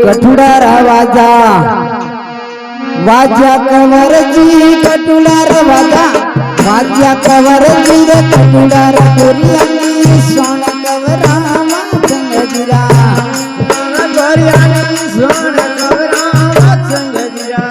कठुड़ा वाजा वाजा कवर जी कठुड़ा वाजा वाजा कवर जी रे कठुड़ा गोरियानी सोन कवरावा संगजीरा गोरियानी सोन कवरावा संगजीरा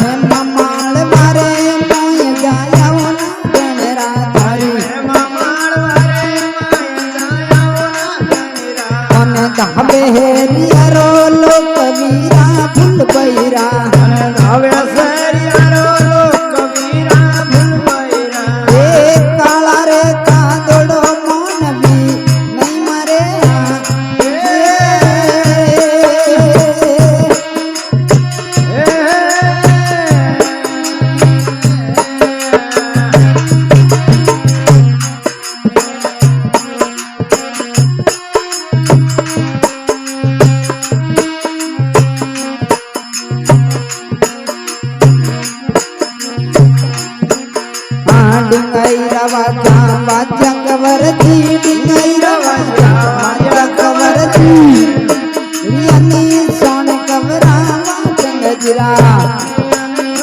मैं ममाल मारे मोय जाया ना गणरा थारी मैं ममाल मारे मोय जाया ना गणरा मन धाबे हेरिया रो लोक वीरा फूल बैरा मन धाबे हेरिया रो लोक वीरा फूल बैरा ए काला रे कादड़ो मन भी नहीं मरे डिंगैरा वाजा वाजा कवर जी डिंगैरा वाजा वाजा कवर जी दुनियानी सोन कवरावा संगजीरा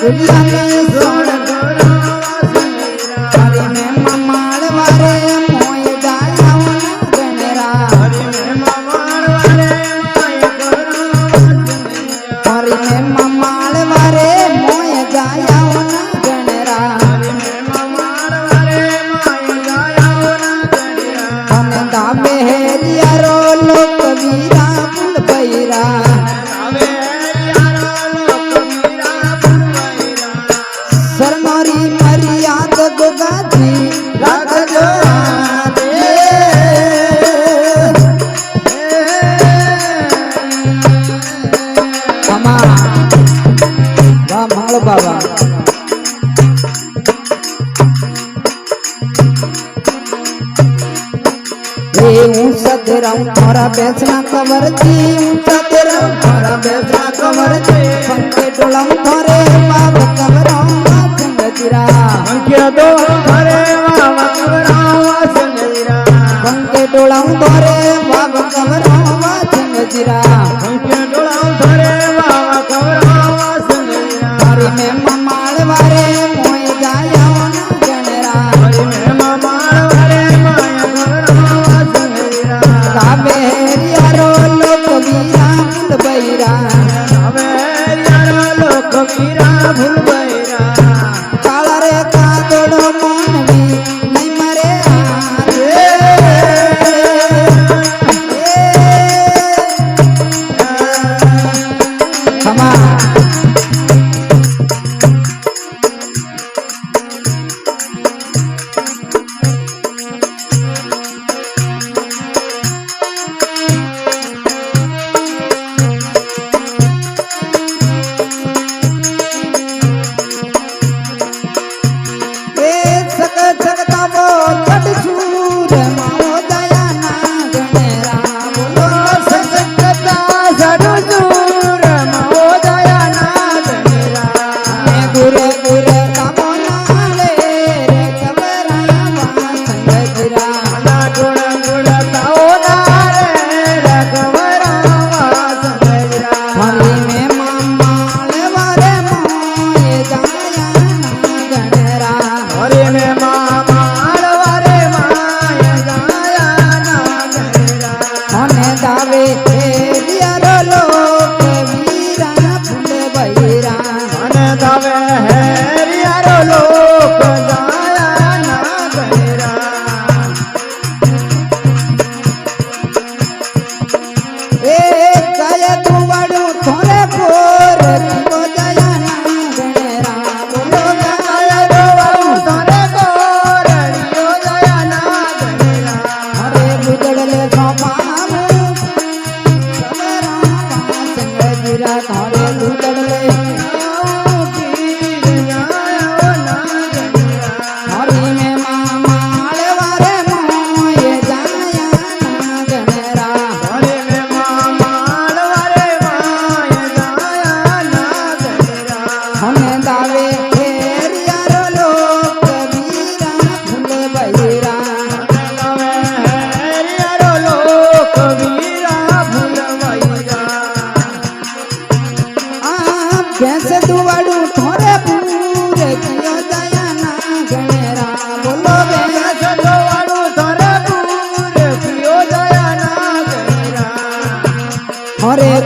दुनियानी सोन कवरावा संगजीरा हरि में ममाल वारे मोय जाया ना गणरा हरि में ममाल वारे मोय कवरावा संगजीरा हरि में ममाल वारे मोय जाया ना गणरा हेरिया रो लोक वीरा फूल बैरा सरनोरी मरियाद गोगाजी राख जो मामा वाह मंगल बाबा ऊंचा तेरा थारा बेचना कवर जी ऊंचा तेरा थारा बेचना कवर जी पंखे डोलम थारे बाब कवरावा संगजीरा पंखे दो थारे बाब कवरावा संगजीरा पंखे डोलम थारे बाब कवरावा संगजीरा पंखे डोलम थारे बाब कवरावा संगजीरा हरि में ममाल वारे मोय जाया ना गणरा हरि में ममाल वारे मोय कवरावा हेरिया रो लोक वीरा फूल बैरा हेरिया रो लोक वीरा फूल बैरा काला रे कादड़ो मन भी नहीं मरे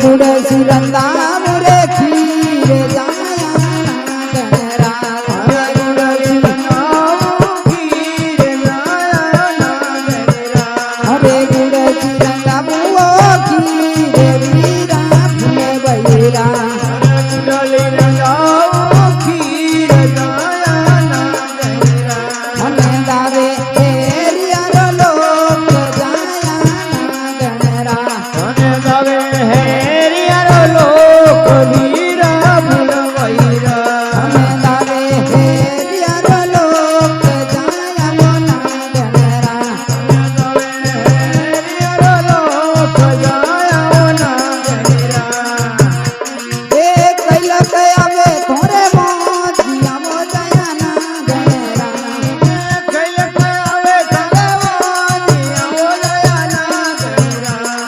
ગુડસી રંગા મુરે ખીરે જાયા ગણરા હરે ગુડસી રંગા બુઓ ખીરે વીરા ફૂલે બૈરા અને ગાવે હેરિયા લોક જાયા ગણરા અને ગાવે હેરિયા લોક જાયા ગણરા એ કૈલક આવે થોરે મોજિયા મોજાયા ગણરા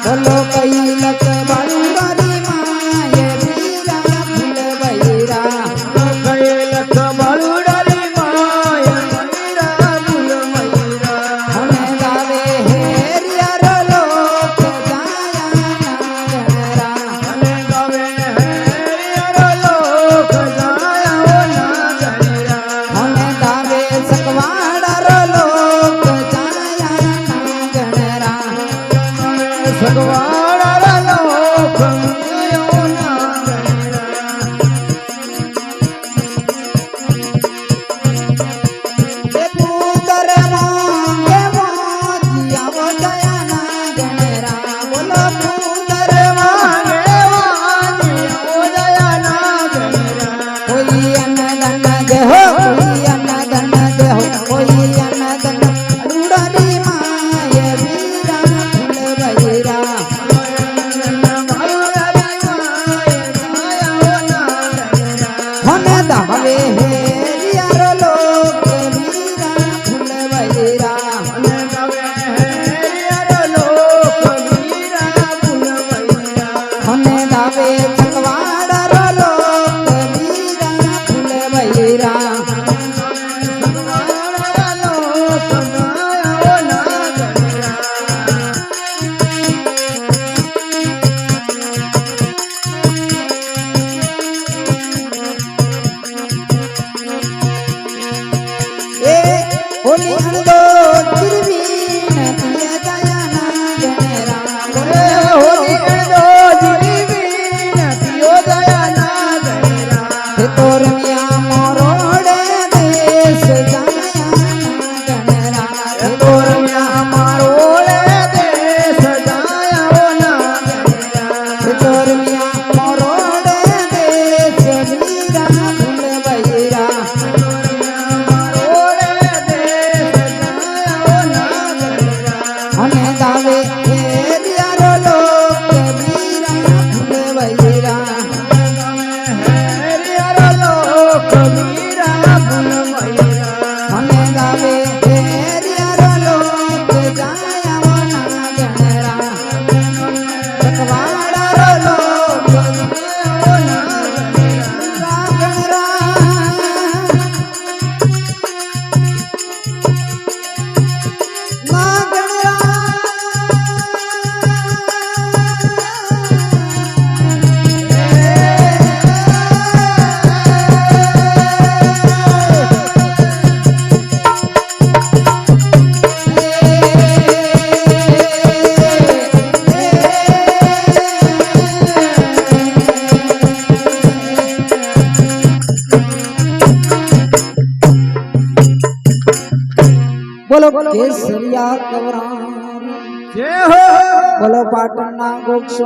બોલો કૈલક બાળુડારી માએ વીરા ફૂલે બૈરા અને ગાવે હેરિયા લોક જાયા ગણરા અને ગાવે સકવાડા લોક જાયા ગણરા એ પુત્ર મોંગે મોજિયા મોજાયા ગણરા બોલો પુત્ર કોઈ અન્નદાન દે હો કોઈ અન્નદાન દે હો કોઈ અન્નદાન બાળુડારી માએ વીરા ફૂલે બૈરા અને દાવે હેરિયા લોક વીરા ફૂલે બૈરા અને દાવે ચકવાડા લોક વીરા ફૂલે બૈરા એ હોલી અણદો ચિરવી નદીએ જાયા ગણરા બોલે હે તોર મિયા મોરોડે દેશ જાયા ગણરા હે તોર મિયા હે તોર મિયા મોરોડે દેશ વીરા ફૂલે બૈરા અને ગાવે હેરિયા લોક વીરા ફૂલે બૈરા અને ગાવે હેરિયા લોક જાયા ગણરા ચકવાડા લોક બોલો કેસરિયા કવરારી જય હો બોલો પાટણના ગોક્ષ